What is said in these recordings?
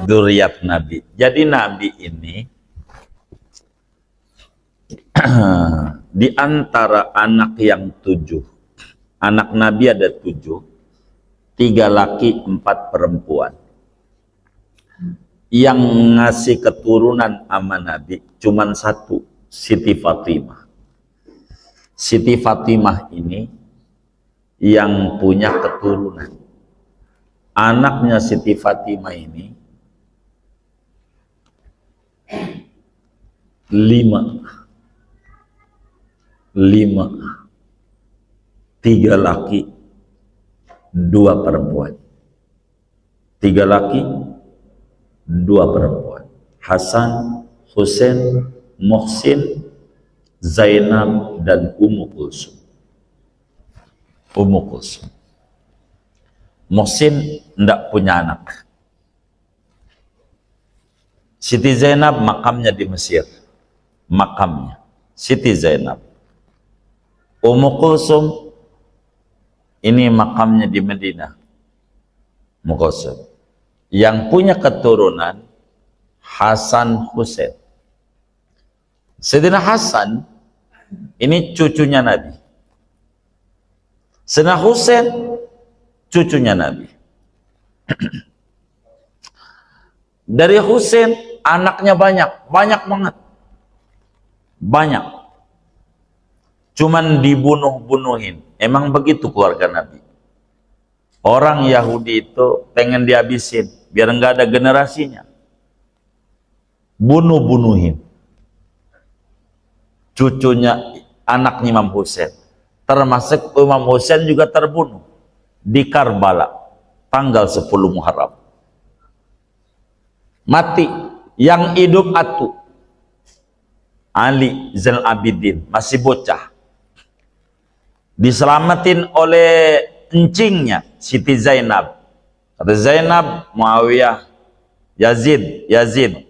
Dzurriyyat Nabi. Jadi Nabi ini di antara anak yang 7, anak Nabi ada 7, 3 laki 4 perempuan. Yang ngasih keturunan sama Nabi cuman 1, Siti Fatimah. Siti Fatimah ini yang punya keturunan. Anaknya Siti Fatimah ini 5, 3 laki 2 perempuan. 3 laki 2 perempuan. Hasan, Husain, Muhsin, Zainab, dan Ummu Kulsum. Ummu Kulsum. Muhsin tidak punya anak. Siti Zainab makamnya di Mesir. Makamnya Siti Zainab. Ummu Kulsum ini makamnya di Madinah. Ummu Kulsum. Yang punya keturunan Hasan, Husain. Sayyidina Hasan ini cucunya Nabi. Sayyidina Husain cucunya Nabi. Dari Husain anaknya banyak banget. Banyak. Cuman dibunuh-bunuhin. Emang begitu keluarga Nabi. Orang Yahudi itu pengen dihabisin biar nggak ada generasinya. Bunuh-bunuhin. Cucunya anaknya Imam Husain. Termasuk Imam Husain juga terbunuh di Karbala tanggal 10 Muharram. Mati. Yang hidup atu Ali Zainal Abidin, masih bocah, diselamatin oleh encingnya Siti Zainab. Kata Zainab, Muawiyah, Yazid,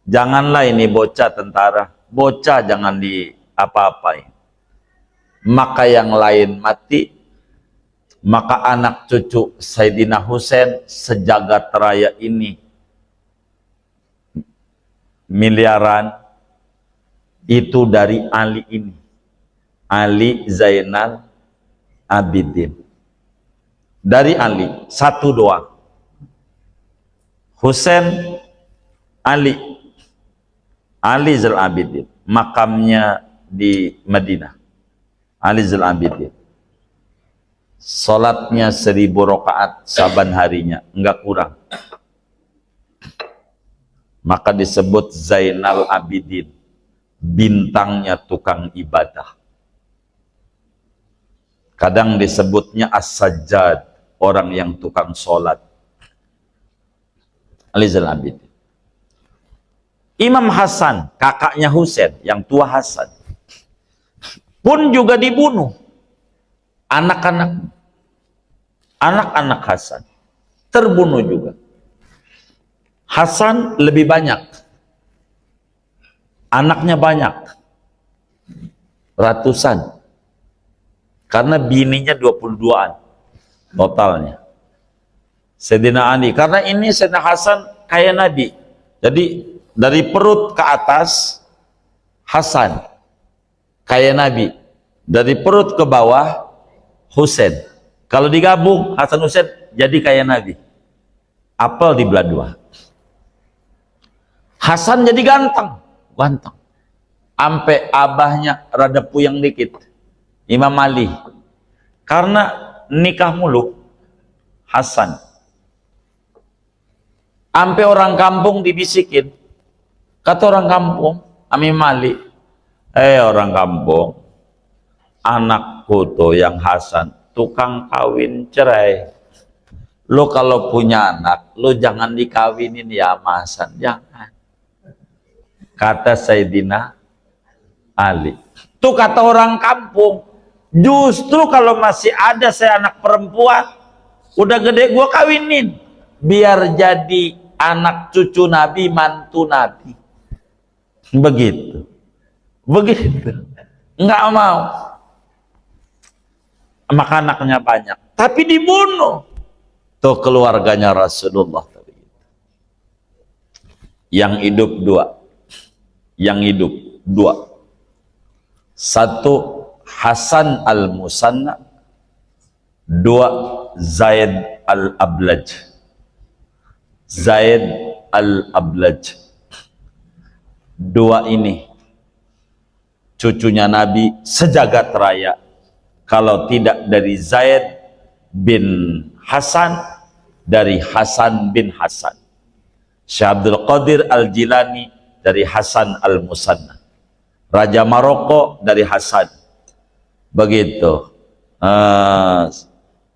janganlah ini bocah tentara, bocah jangan di apa-apain. Maka yang lain mati, maka anak cucu Sayyidina Husain sejagat raya ini miliaran itu dari Ali ini, Ali Zainal Abidin. Dari Ali, 1 doang. Husain, Ali Zainal Abidin. Makamnya di Madinah. Ali Zainal Abidin. Salatnya 1000 rakaat saban harinya, enggak kurang. Maka disebut Zainal Abidin, bintangnya tukang ibadah. Kadang disebutnya As-Sajjad, orang yang tukang sholat. Ali Zainal Abidin. Imam Hasan, kakaknya Husain, yang tua Hasan, pun juga dibunuh. Anak-anak Hasan terbunuh juga. Hasan lebih banyak, anaknya banyak, ratusan, karena bininya 22-an totalnya. Sayyidina Ali, karena ini Sayyidina Hasan kayak Nabi, jadi dari perut ke atas Hasan kayak Nabi, dari perut ke bawah Husain. Kalau digabung Hasan Husain jadi kayak Nabi, apel dibelah 2. Hasan jadi ganteng. Sampai abahnya rada puyeng dikit, Imam Ali, karena nikah mulu Hasan. Sampai orang kampung dibisikin, kata orang kampung, Imam Ali, orang kampung, anakku tuh yang Hasan tukang kawin cerai. Lo kalau punya anak, lo jangan dikawinin ya sama Hasan, jangan. Kata Sayyidina Ali. Tuh kata orang kampung, justru kalau masih ada saya anak perempuan, udah gede gua kawinin, biar jadi anak cucu Nabi, mantu Nabi. Begitu. Nggak mau. Maka anaknya banyak, tapi dibunuh. Tuh keluarganya Rasulullah. yang hidup dua. Yang hidup dua. Satu Hasan al-Musanna, dua Zaid al-Ablaj. Zaid al-Ablaj. Dua ini cucunya Nabi sejagat raya. Kalau tidak dari Zaid bin Hasan, dari Hasan bin Hasan. Syekh Abdul Qadir Al-Jilani dari Hasan Al-Musanna. Raja Maroko dari Hasan. Begitu.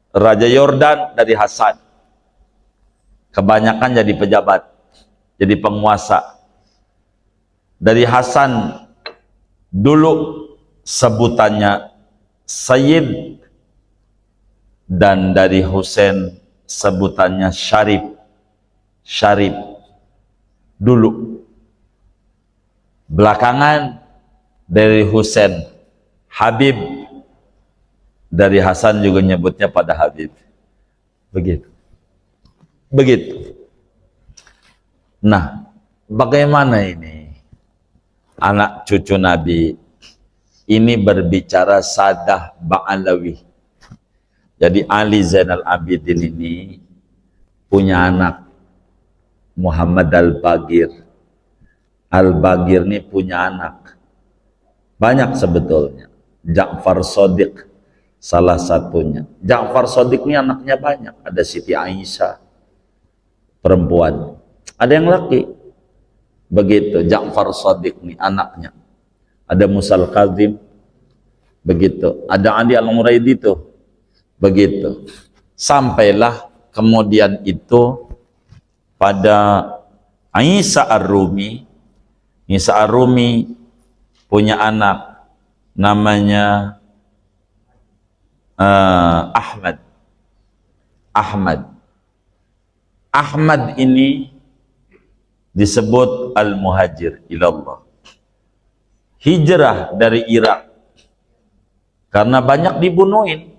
Raja Yordan dari Hasan. Kebanyakan jadi pejabat, jadi penguasa. Dari Hasan dulu sebutannya Sayyid, dan dari Husain sebutannya Syarif. Syarif dulu. Belakangan dari Husain Habib, dari Hasan juga nyebutnya pada Habib. Begitu. Begitu. Nah, bagaimana ini anak cucu Nabi ini berbicara Sadah Ba'alawi. Jadi Ali Zainal Abidin ini punya anak Muhammad Al-Bagir. Al-Bagir ini punya anak banyak sebetulnya. Ja'far Shadiq salah satunya. Ja'far Shadiq ini anaknya banyak. Ada Siti Aisyah, perempuan. Ada yang laki. Begitu, Ja'far Shadiq ini anaknya. Ada Musal Kazim. Begitu. Ada Ali Al-Muraidi itu. Begitu. Sampailah kemudian itu pada Isa Ar-Rumi. Isa Ar-Rumi punya anak namanya Ahmad. Ahmad ini disebut Al-Muhajir ilallah. Hijrah dari Irak karena banyak dibunuhin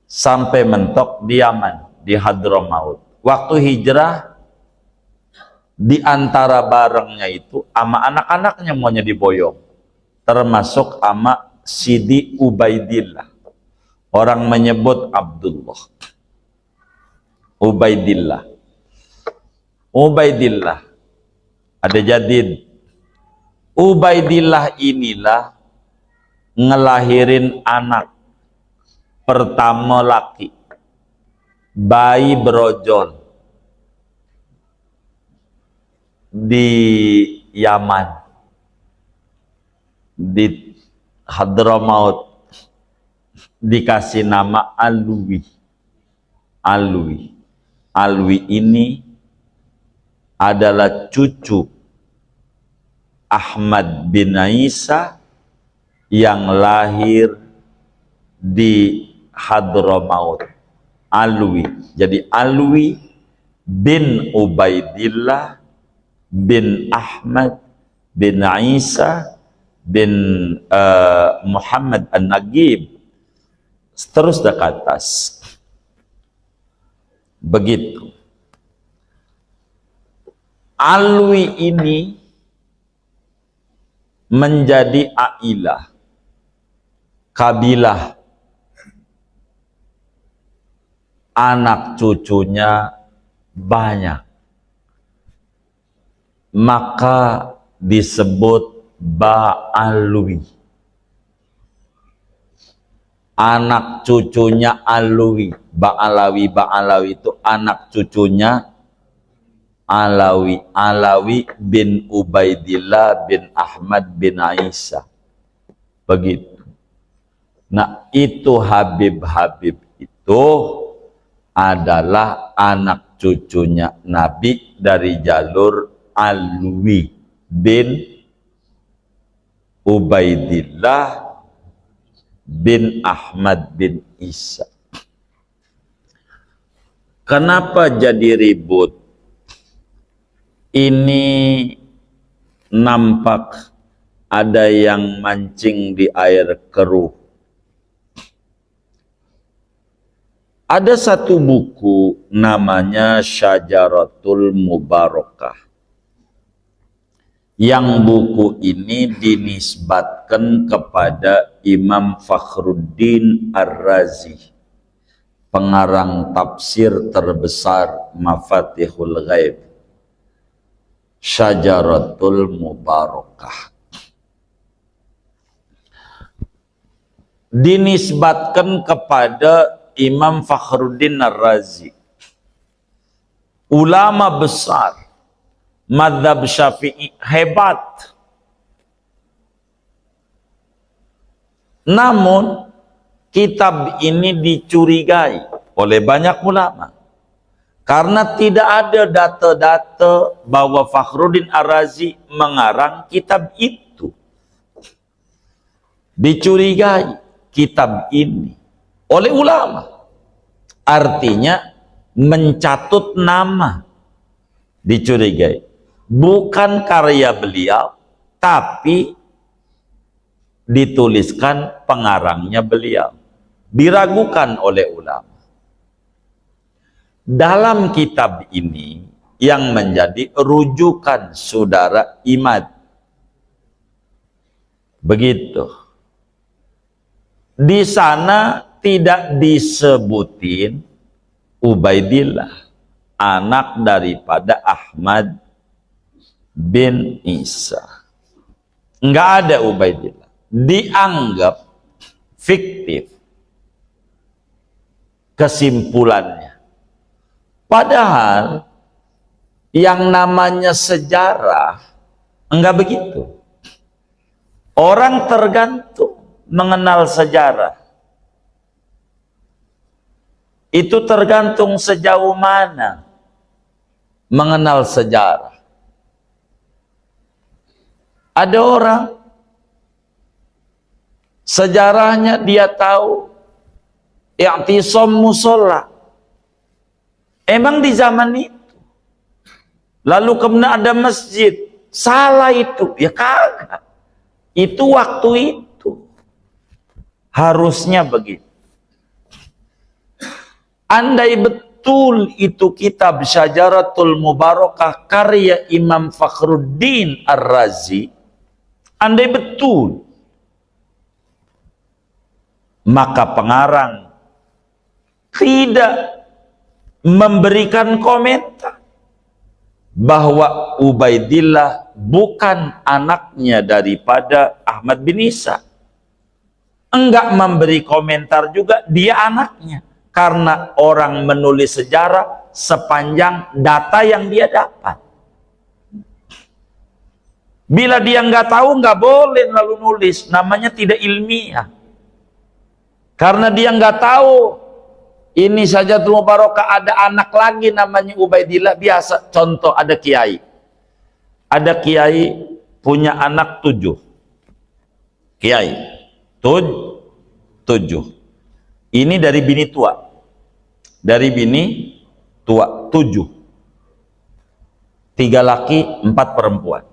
sampai mentok di Yaman, di Hadramaut. Waktu hijrah, di antara barangnya itu ama anak-anaknya maunya diboyong, termasuk ama Sidi Ubaidillah. Orang menyebut Abdullah. Ubaidillah ada Jadid. Ubaidillah inilah ngelahirin anak pertama laki, bayi brojol di Yaman, di Hadramaut, dikasih nama Alwi. Alwi ini adalah cucu Ahmad bin Isa yang lahir di Hadramaut. Alwi. Jadi Alwi bin Ubaidillah bin Ahmad bin Isa bin Muhammad An-Nagib, terus ke atas. Begitu. Alwi ini menjadi ailah, kabilah, anak cucunya banyak, maka disebut Ba'alwi. Anak cucunya Alwi. Ba'alawi itu anak cucunya Alawi. Alawi bin Ubaidillah bin Ahmad bin Isa. Begitu. Nah, itu Habib itu adalah anak cucunya Nabi dari jalur Alwi bin Ubaidillah bin Ahmad bin Isa. Kenapa jadi ribut? Ini nampak ada yang mancing di air keruh. Ada satu buku namanya Syajaratul Mubarakah. yang buku ini dinisbatkan kepada Imam Fakhruddin Ar-Razi, pengarang tafsir terbesar Mafatihul Ghaib, Syajaratul Mubarakah. Dinisbatkan kepada Imam Fakhruddin Ar-Razi, ulama besar mazhab Syafi'i, hebat. Namun kitab ini dicurigai oleh banyak ulama karena tidak ada data-data bahwa Fakhruddin Ar-Razi mengarang kitab itu. Dicurigai kitab ini oleh ulama, artinya mencatut nama, dicurigai bukan karya beliau tapi dituliskan pengarangnya beliau, diragukan oleh ulama. Dalam kitab ini yang menjadi rujukan saudara Imad, begitu. Di sana tidak disebutin Ubaidillah, anak daripada Ahmad bin Isa. Enggak ada Ubaidillah. Dianggap fiktif kesimpulannya. Padahal yang namanya sejarah enggak begitu. Orang tergantung mengenal sejarah. Itu tergantung sejauh mana mengenal sejarah. Ada orang sejarahnya dia tahu i'tisam musola. Emang di zaman itu. Lalu kemudian ada masjid. Salah itu. Ya kagak. Itu waktu itu. Harusnya begitu. Andai betul itu kitab Syajaratul Mubarakah karya Imam Fakhruddin Ar-Razi, andai betul, maka pengarang tidak memberikan komentar bahwa Ubaidillah bukan anaknya daripada Ahmad bin Isa. Enggak memberi komentar juga dia anaknya, karena orang menulis sejarah sepanjang data yang dia dapat. Bila dia nggak tahu, nggak boleh lalu nulis, namanya tidak ilmiah. Karena dia nggak tahu ini saja tuh Mubarakah ada anak lagi namanya Ubaidillah. Biasa contoh, ada kiai punya anak 7 kiai 7. Ini dari bini tua 7, 3 laki 4 perempuan.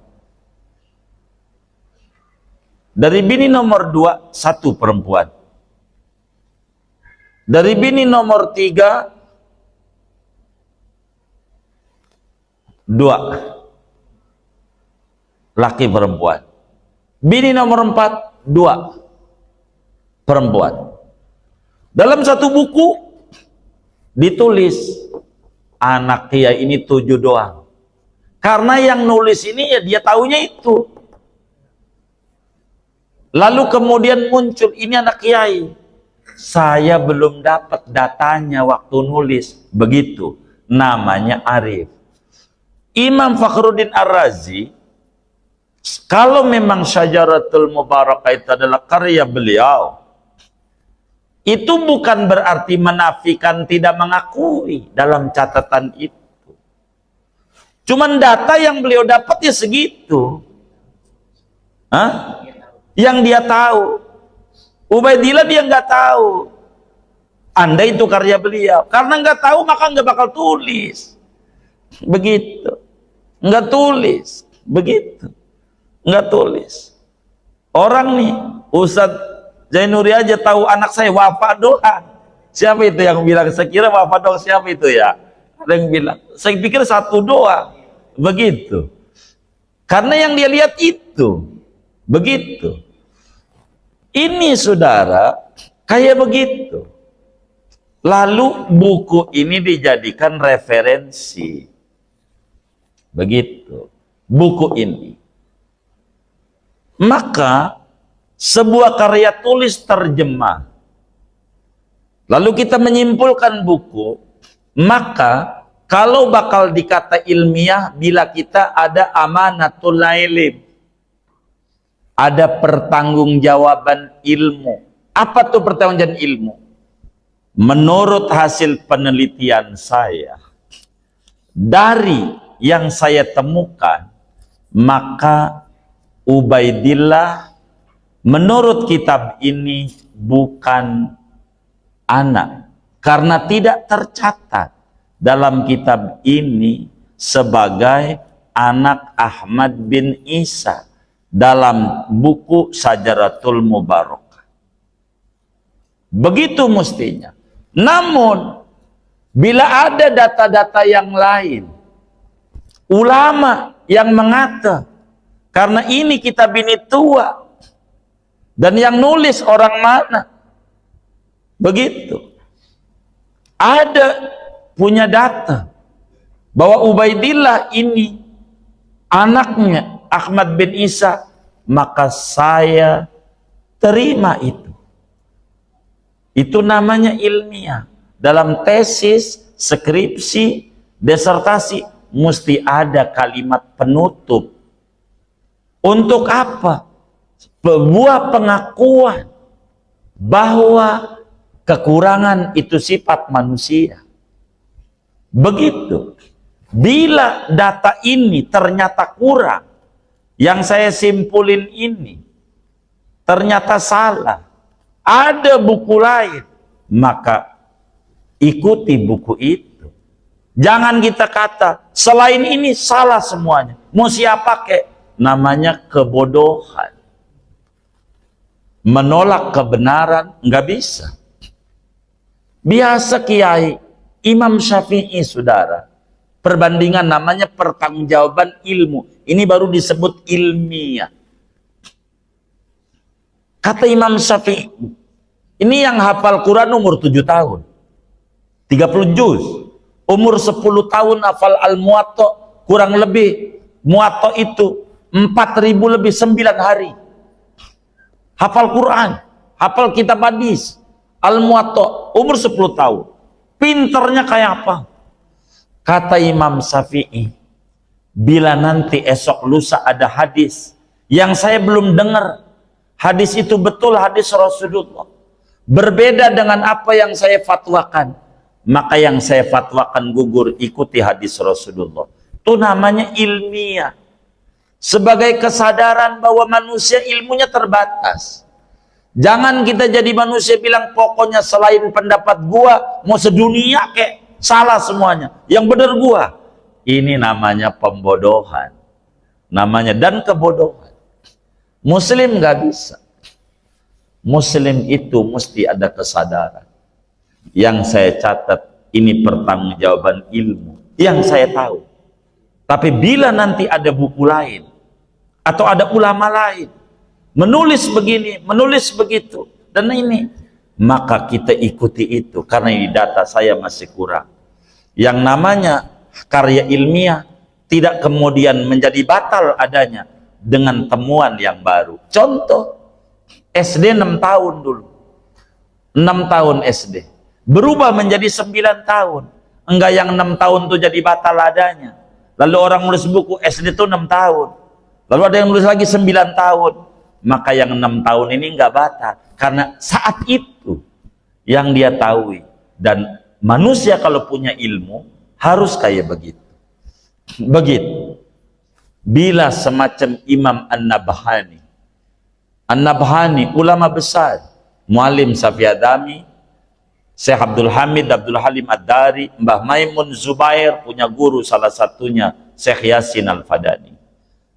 Dari bini nomor 2 1 perempuan. Dari bini nomor 3 2 laki perempuan. Bini nomor 4 2 perempuan. Dalam satu buku ditulis anak kiai ini 7 doang. Karena yang nulis ini ya dia taunya itu. Lalu kemudian muncul ini anak kiai. Saya belum dapat datanya waktu nulis. Begitu. Namanya Arif. Imam Fakhruddin Ar-Razi, kalau memang Syajaratul Mubarakah itu adalah karya beliau, itu bukan berarti menafikan, tidak mengakui dalam catatan itu. Cuman data yang beliau dapat ya segitu. Yang dia tahu. Ubaidillah dia nggak tahu. Andai itu karya beliau. Karena nggak tahu maka nggak bakal tulis. Begitu. Nggak tulis. Begitu. Nggak tulis. Orang nih, Ustadz Zainuri aja tahu anak saya wafat doang. Siapa itu yang bilang? Saya kira wafat doang, siapa itu ya? Ada yang bilang. Saya pikir 1 doang. Begitu. Karena yang dia lihat itu. Begitu. Ini saudara, kayak begitu. Lalu buku ini dijadikan referensi. Begitu. Buku ini. Maka sebuah karya tulis terjemah. Lalu kita menyimpulkan buku, maka kalau bakal dikata ilmiah, bila kita ada amanatul ilm, ada pertanggungjawaban ilmu. Apa tuh pertanggungjawaban ilmu? Menurut hasil penelitian saya, dari yang saya temukan, maka Ubaidillah menurut kitab ini bukan anak, karena tidak tercatat dalam kitab ini sebagai anak Ahmad bin Isa dalam buku Sajaratul Mubarakah. Begitu mestinya. Namun bila ada data-data yang lain, ulama yang mengata karena ini kitab ini tua dan yang nulis orang mana, begitu, ada punya data bahwa Ubaidillah ini anaknya Ahmad bin Isa, maka saya terima itu. Itu namanya ilmiah. Dalam tesis, skripsi, disertasi mesti ada kalimat penutup. Untuk apa? Sebuah pengakuan bahwa kekurangan itu sifat manusia. Begitu. Bila data ini ternyata kurang, yang saya simpulin ini ternyata salah, ada buku lain, maka ikuti buku itu. Jangan kita kata selain ini salah semuanya. Mau siapa kek? Namanya kebodohan. Menolak kebenaran nggak bisa. Biasa kiai Imam Syafi'i, saudara, perbandingan namanya pertanggungjawaban ilmu. Ini baru disebut ilmiah. Kata Imam Syafi'i, ini yang hafal Quran umur 7 tahun, 30 juz. Umur 10 tahun hafal Al-Muwatta, kurang lebih Muwatta itu 4.000 lebih 9 hari. Hafal Quran, hafal kitab hadis, Al-Muwatta, umur 10 tahun. Pinternya kayak apa? Kata Imam Syafi'i, bila nanti esok lusa ada hadis yang saya belum dengar, hadis itu betul hadis Rasulullah, berbeda dengan apa yang saya fatwakan, maka yang saya fatwakan gugur, ikuti hadis Rasulullah. Itu namanya ilmiah. Sebagai kesadaran bahwa manusia ilmunya terbatas. Jangan kita jadi manusia bilang pokoknya selain pendapat gua mau sedunia kek, salah semuanya, yang benar gua. Ini namanya pembodohan, namanya, dan kebodohan. Muslim nggak bisa. Muslim itu mesti ada kesadaran. Yang saya catat ini pertanggungjawaban ilmu yang saya tahu. Tapi bila nanti ada buku lain atau ada ulama lain menulis begini, menulis begitu, dan ini, maka kita ikuti itu, karena ini data saya masih kurang. Yang namanya karya ilmiah tidak kemudian menjadi batal adanya dengan temuan yang baru. Contoh, SD 6 tahun dulu, 6 tahun SD berubah menjadi 9 tahun. Enggak yang 6 tahun itu jadi batal adanya. Lalu orang nulis buku SD itu 6 tahun, lalu ada yang nulis lagi 9 tahun, maka yang 6 tahun ini enggak batal, karena saat itu yang dia tahu. Dan manusia kalau punya ilmu harus kayak begitu. Begitu. Bila semacam Imam An-Nabhani, An-Nabhani ulama besar, Muallim Safi Adami, Syekh Abdul Hamid Abdul Halim Ad-Dari, Mbah Maimun Zubair punya guru, salah satunya Syekh Yasin Al-Fadani.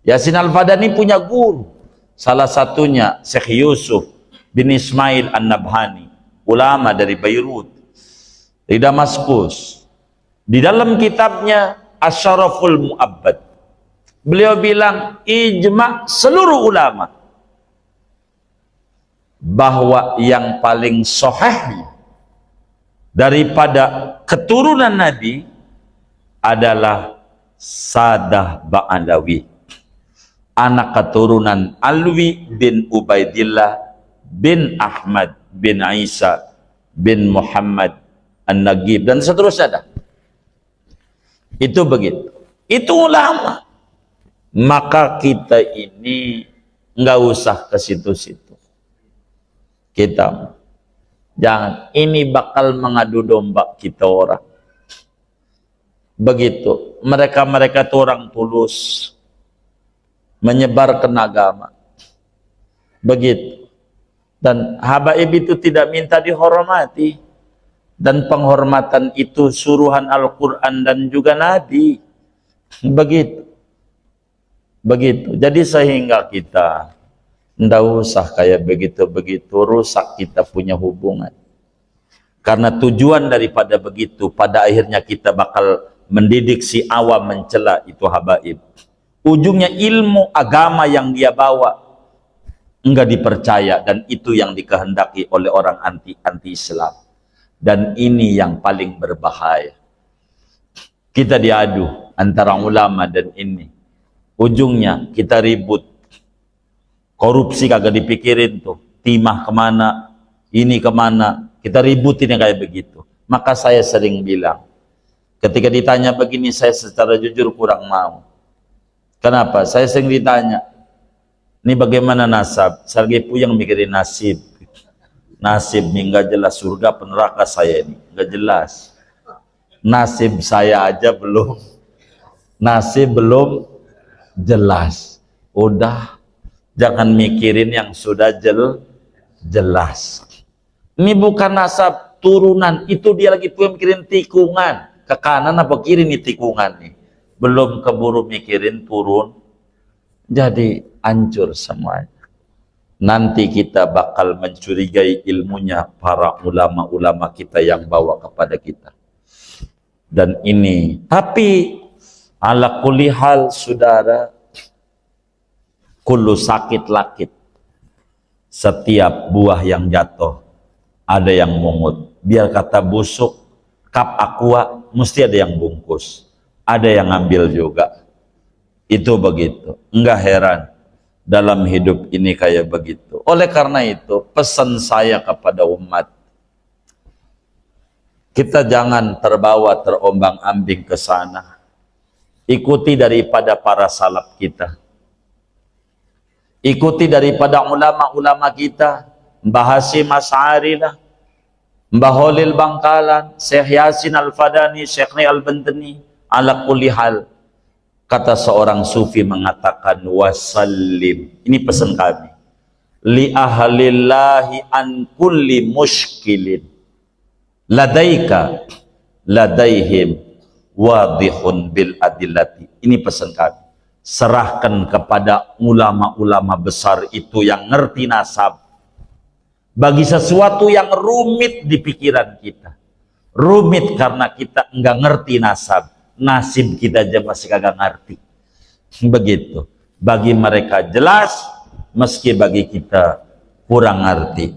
Yasin Al-Fadani punya guru, salah satunya Syekh Yusuf bin Ismail An-Nabhani, ulama dari Beirut, di Damaskus. Di dalam kitabnya Asyaraful Mu'abbad, Beliau bilang ijma seluruh ulama bahwa yang paling sahih daripada keturunan Nabi adalah Sadah Ba'alawi, anak keturunan Alwi bin Ubaidillah bin Ahmad bin Isa bin Muhammad An-Nagib dan seterusnya. Itu begitu. Itu ulama. Maka kita ini nggak usah ke situ-situ. Kita jangan. Ini bakal mengadu domba kita orang. Begitu. Mereka itu orang tulus. Menyebarkan agama. Begitu. Dan habaib itu tidak minta dihormati. Dan penghormatan itu suruhan Al-Quran dan juga Nabi. Begitu. Begitu. Jadi sehingga kita tidak usah kayak begitu-begitu rusak kita punya hubungan. Karena tujuan daripada begitu, pada akhirnya kita bakal mendidik si awam mencela itu habaib. Ujungnya ilmu agama yang dia bawa enggak dipercaya, dan itu yang dikehendaki oleh orang anti-Islam. Dan ini yang paling berbahaya. Kita diadu antara ulama dan ini. Ujungnya kita ribut. Korupsi kagak dipikirin tuh. Timah kemana, ini kemana. Kita ributin yang kayak begitu. Maka saya sering bilang, ketika ditanya begini, saya secara jujur kurang mau. Kenapa? Saya sering ditanya, ini bagaimana nasab? Saya lagi puyeng mikirin nasib. Nasib nih nggak jelas, surga peneraka saya ini nggak jelas. Nasib saya aja belum. Nasib belum jelas. Udah, jangan mikirin yang sudah jelas. Ini bukan nasab turunan, itu dia lagi puyeng mikirin tikungan. Ke kanan apa kiri nih tikungan nih. Belum keburu mikirin turun. Jadi hancur semuanya. Nanti kita bakal mencurigai ilmunya para ulama-ulama kita yang bawa kepada kita. Dan ini, tapi ala kulli hal saudara, kullu sakit lakit. Setiap buah yang jatuh ada yang mungut. Biar kata busuk, kap aqua mesti ada yang bungkus. Ada yang ambil juga. Itu begitu. Enggak heran dalam hidup ini kayak begitu. Oleh karena itu, pesan saya kepada umat, kita jangan terbawa terombang-ambing ke sana. Ikuti daripada para salaf kita. Ikuti daripada ulama-ulama kita. Mbah Hasyim Asy'ari lah, Mbah Holil Bangkalan, Syekh Yasin Al-Fadani, Syekh Ni Al-Bantani. Ala kulli hal, kata seorang sufi mengatakan, wasallim. Ini pesan kami. Li ahlillahi an kulli mushkilin. Ladaika ladaihim wadihun bil adillati. Ini pesan kami. Serahkan kepada ulama-ulama besar itu yang ngerti nasab. Bagi sesuatu yang rumit di pikiran kita. Rumit karena kita enggak ngerti nasab. Nasib kita aja masih kagak ngerti. Begitu. Bagi mereka jelas, meski bagi kita kurang ngerti.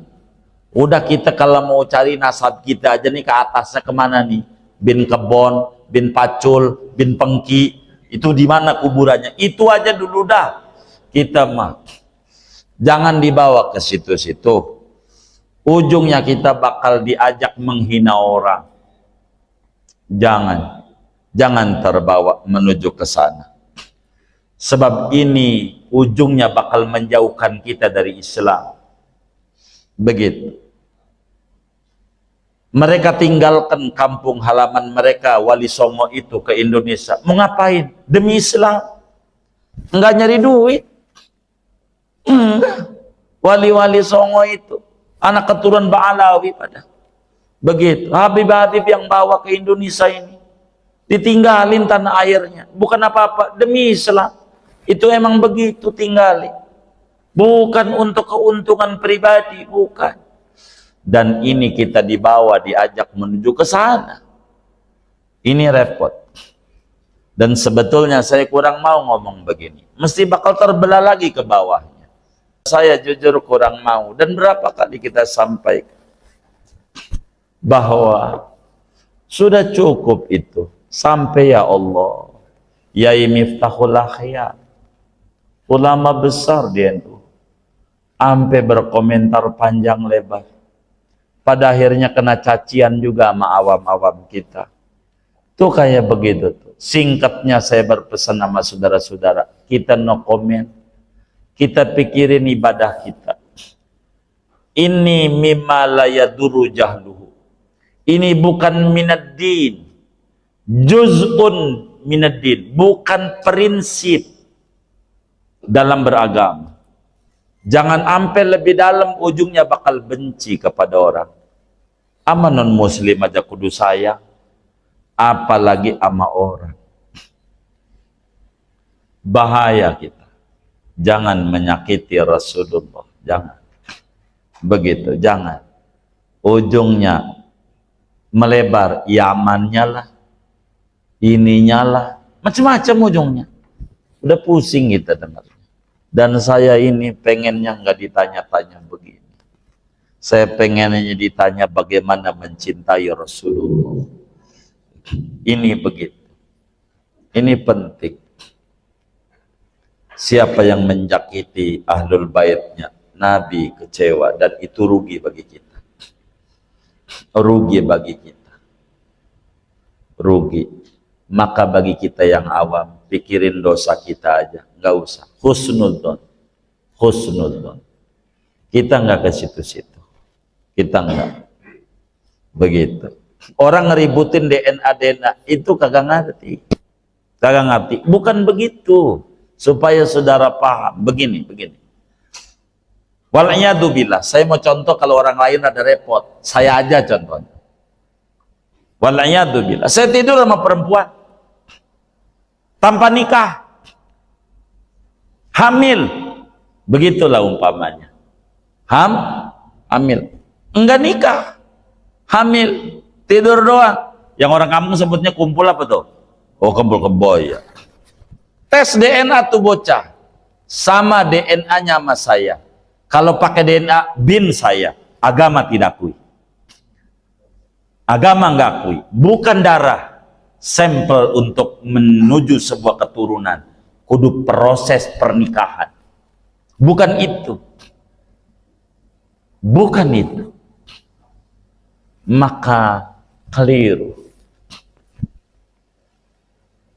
Udah kita kalau mau cari nasab kita aja nih ke atasnya kemana nih? Bin Kebon, bin Pacul, bin Pengki, itu di mana kuburannya? Itu aja dulu dah. Kita mah jangan dibawa ke situ-situ. Ujungnya kita bakal diajak menghina orang. Jangan terbawa menuju ke sana. Sebab ini ujungnya bakal menjauhkan kita dari Islam. Begitu. Mereka tinggalkan kampung halaman mereka, Wali Songo itu, ke Indonesia. Mau ngapain? Demi Islam. Enggak nyari duit. Wali-wali Songo itu anak keturunan Ba'alawi pada. Begitu. Habib-habib yang bawa ke Indonesia ini ditinggalin tanah airnya, bukan apa-apa, demi Islam. Itu emang begitu, tinggalin. Bukan untuk keuntungan pribadi, bukan. Dan ini kita dibawa, diajak menuju ke sana. Ini repot. Dan sebetulnya saya kurang mau ngomong begini. Mesti bakal terbelah lagi ke bawahnya. Saya jujur kurang mau. Dan berapa kali kita sampaikan bahwa sudah cukup itu. Sampai ya Allah. Yai Miftahul Akhyar, ulama besar di NU, sampai berkomentar panjang lebar. Pada akhirnya kena cacian juga sama awam-awam kita. Tuh kayak begitu tuh. Singkatnya saya berpesan sama saudara-saudara, kita no comment. Kita pikirin ibadah kita. Ini mimma la yadurru jahluhu. Ini bukan minaddin. Juz'un minaddin, bukan prinsip dalam beragama. Jangan sampai lebih dalam ujungnya bakal benci kepada orang. Ama non muslim aja kudu sayang, apalagi ama orang. Bahaya kita. Jangan menyakiti Rasulullah, jangan. Begitu, jangan. Ujungnya melebar, Yamannya lah, ininya lah, macam-macam ujungnya. Udah pusing kita dengar. Dan saya ini pengennya nggak ditanya-tanya begini. Saya pengennya ditanya bagaimana mencintai Rasulullah. Ini begitu. Ini penting. Siapa yang menyakiti ahlul baitnya, Nabi kecewa, dan itu rugi bagi kita. Rugi bagi kita. Rugi. Maka bagi kita yang awam, pikirin dosa kita aja, nggak usah. Husnudzon, husnudzon. Kita nggak ke situ-situ, kita nggak. Begitu. Orang ngeributin DNA itu kagak ngerti, Bukan begitu. Supaya saudara paham, begini. Wal'iyadzubillah, saya mau contoh kalau orang lain ada repot, saya aja contohnya. Wal'iyadzubillah, saya tidur sama perempuan tanpa nikah, hamil, begitulah umpamanya. Hamil, enggak nikah, hamil, tidur doang. Yang orang kampung sebutnya kumpul apa tuh? Oh, kumpul keboy ya. Tes DNA tuh bocah, sama DNA-nya sama saya. Kalau pakai DNA bin saya, agama tidak akui. Agama nggak akui, bukan darah. Sampel untuk menuju sebuah keturunan, kudu proses pernikahan. Bukan itu. Bukan itu. Maka keliru.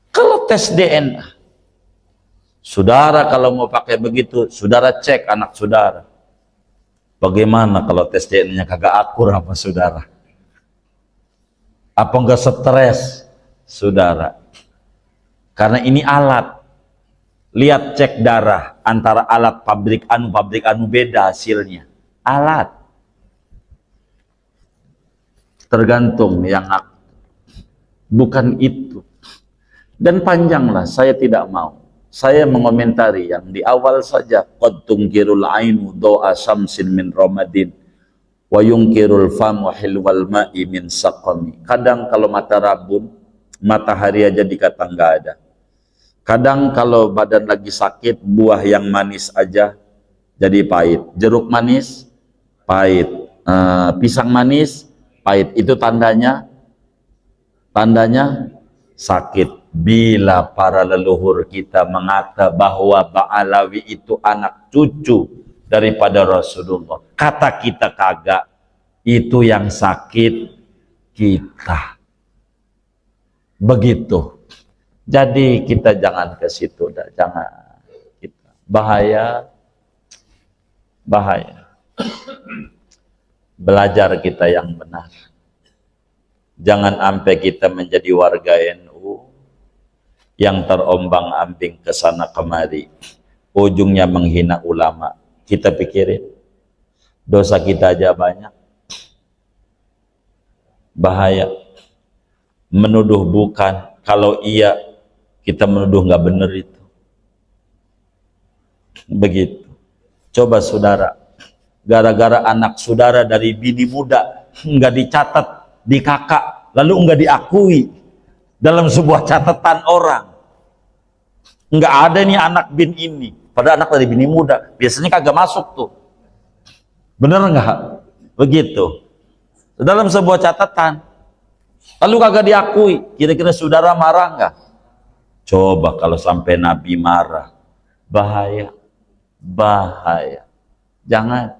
Kalau tes DNA, saudara kalau mau pakai begitu, saudara cek anak saudara. Bagaimana kalau tes DNA-nya kagak akur sama saudara? Apa enggak stres, saudara? Karena ini alat. Lihat cek darah antara alat pabrik anu beda hasilnya. Alat. Tergantung yang bukan itu. Dan panjanglah, saya tidak mau. Saya mengomentari yang di awal saja. Qad tungkirul ainu do'a syamsin min ramadin wa yungkirul famu hilwal ma'i min saqami. Kadang kalau mata rabun, matahari aja dikata nggak ada. Kadang kalau badan lagi sakit, buah yang manis aja jadi pahit. Jeruk manis, pahit. Pisang manis, pahit. Itu tandanya sakit. Bila para leluhur kita mengata bahwa Ba'alawi itu anak cucu daripada Rasulullah, kata kita kagak, itu yang sakit kita. Begitu. Jadi kita jangan ke situ, jangan. Kita bahaya. Belajar kita yang benar. Jangan sampai kita menjadi warga NU yang terombang-ambing ke sana kemari, ujungnya menghina ulama. Kita pikirin, dosa kita aja banyak. Bahaya. Menuduh bukan, kalau iya kita menuduh nggak bener itu. Begitu. Coba saudara, gara-gara anak saudara dari bini muda nggak dicatat di kakak, lalu nggak diakui, dalam sebuah catatan orang. Nggak ada nih anak bin ini, pada anak dari bini muda, biasanya kagak masuk tuh. Bener nggak? Begitu. Dalam sebuah catatan. Lalu kagak diakui, kira-kira saudara marah nggak? Coba kalau sampai Nabi marah, bahaya, bahaya. Jangan.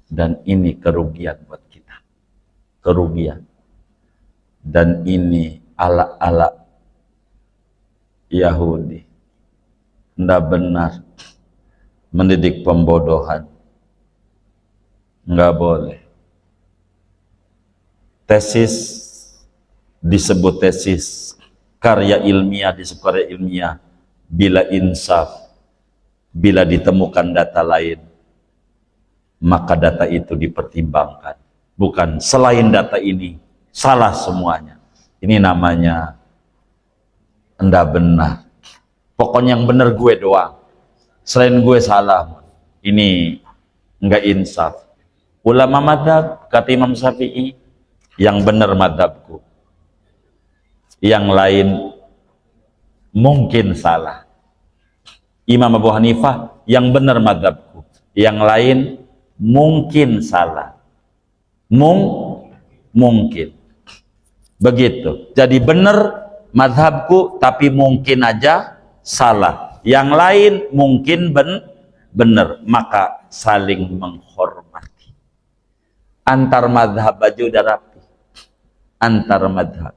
Dan ini kerugian buat kita. Kerugian. Dan ini ala-ala Yahudi. Nggak benar. Mendidik pembodohan. Nggak boleh. Tesis disebut tesis. Karya ilmiah disebut karya ilmiah. Bila insaf. Bila ditemukan data lain, maka data itu dipertimbangkan. Bukan selain data ini, salah semuanya. Ini namanya enggak benar. Pokoknya yang benar gue doang. Selain gue salah. Ini enggak insaf. Ulama madhab, kata Imam Syafi'i, yang benar madhabku. Yang lain mungkin salah. Imam Abu Hanifah, yang benar madhabku. Yang lain mungkin salah. Mungkin. Begitu. Jadi benar madhabku, tapi mungkin aja salah. Yang lain mungkin benar. Maka saling menghormati. Antar madhab aja udah rapi. Antar madhab.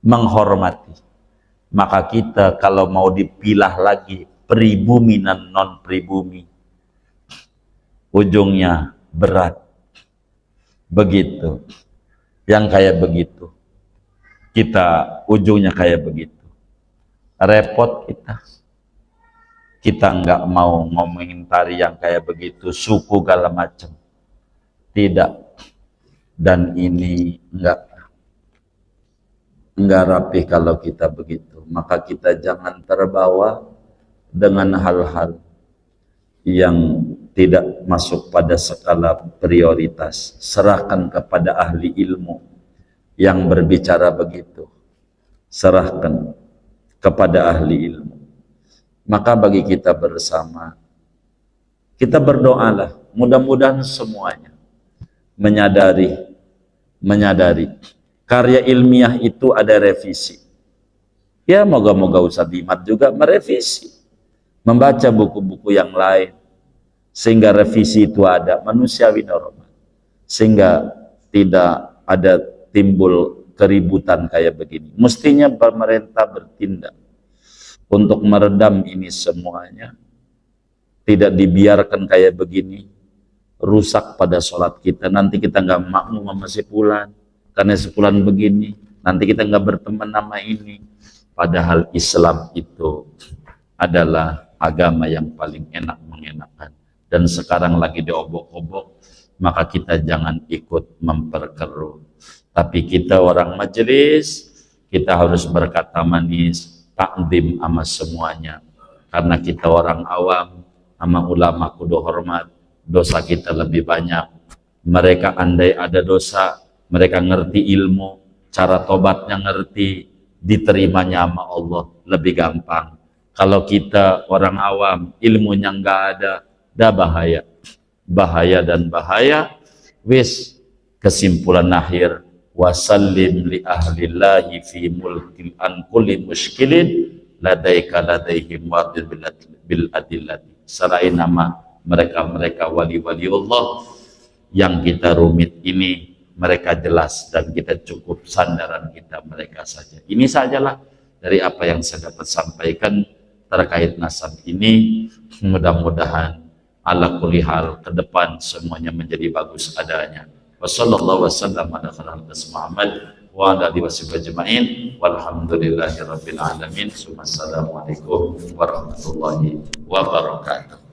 Menghormati. Maka kita kalau mau dipilah lagi, pribumi dan non pribumi, ujungnya berat. Begitu. Yang kayak begitu, kita ujungnya kayak begitu. Repot kita. Kita nggak mau ngomongin tari yang kayak begitu, suku segala macam. Tidak. Dan ini nggak rapi kalau kita begitu. Maka kita jangan terbawa dengan hal-hal yang tidak masuk pada skala prioritas. Serahkan kepada ahli ilmu yang berbicara begitu. Serahkan kepada ahli ilmu. Maka bagi kita bersama, kita berdoalah, mudah-mudahan semuanya menyadari karya ilmiah itu ada revisi. Ya moga-moga Ustadz Dimat juga merevisi, membaca buku-buku yang lain, sehingga revisi itu ada, manusiawi normal, sehingga tidak ada timbul keributan kayak begini. Mestinya pemerintah bertindak untuk meredam ini semuanya, tidak dibiarkan kayak begini, rusak pada sholat kita. Nanti kita nggak makmum sama sepulan, karena sepulan begini, nanti kita nggak berteman sama ini. Padahal Islam itu adalah agama yang paling enak mengenakan. Dan sekarang lagi diobok-obok, maka kita jangan ikut memperkeruh. Tapi kita orang majelis, kita harus berkata manis, takdim sama semuanya. Karena kita orang awam, sama ulama kudu hormat, dosa kita lebih banyak. Mereka andai ada dosa, mereka ngerti ilmu, cara tobatnya ngerti, diterimanya sama Allah lebih gampang. Kalau kita orang awam, ilmunya nggak ada, dah bahaya. Bahaya dan bahaya. Wis, kesimpulan akhir, wasallim li ahlillahi fi mulkil an kulli muskilin ladaika ladaihim wadil bil adillati. Selain nama mereka wali-wali Allah yang kita rumit ini, mereka jelas dan kita cukup sandaran kita mereka saja. Ini sajalah dari apa yang saya dapat sampaikan terkait nasab ini. Mudah-mudahan ala kulli hal ke depan semuanya menjadi bagus adanya. Wassallallahu wasallam ala khairil Muhammad wa ala alihi washabbihi ajmain. Walhamdulillahirabbil alamin. Assalamualaikum warahmatullahi wabarakatuh.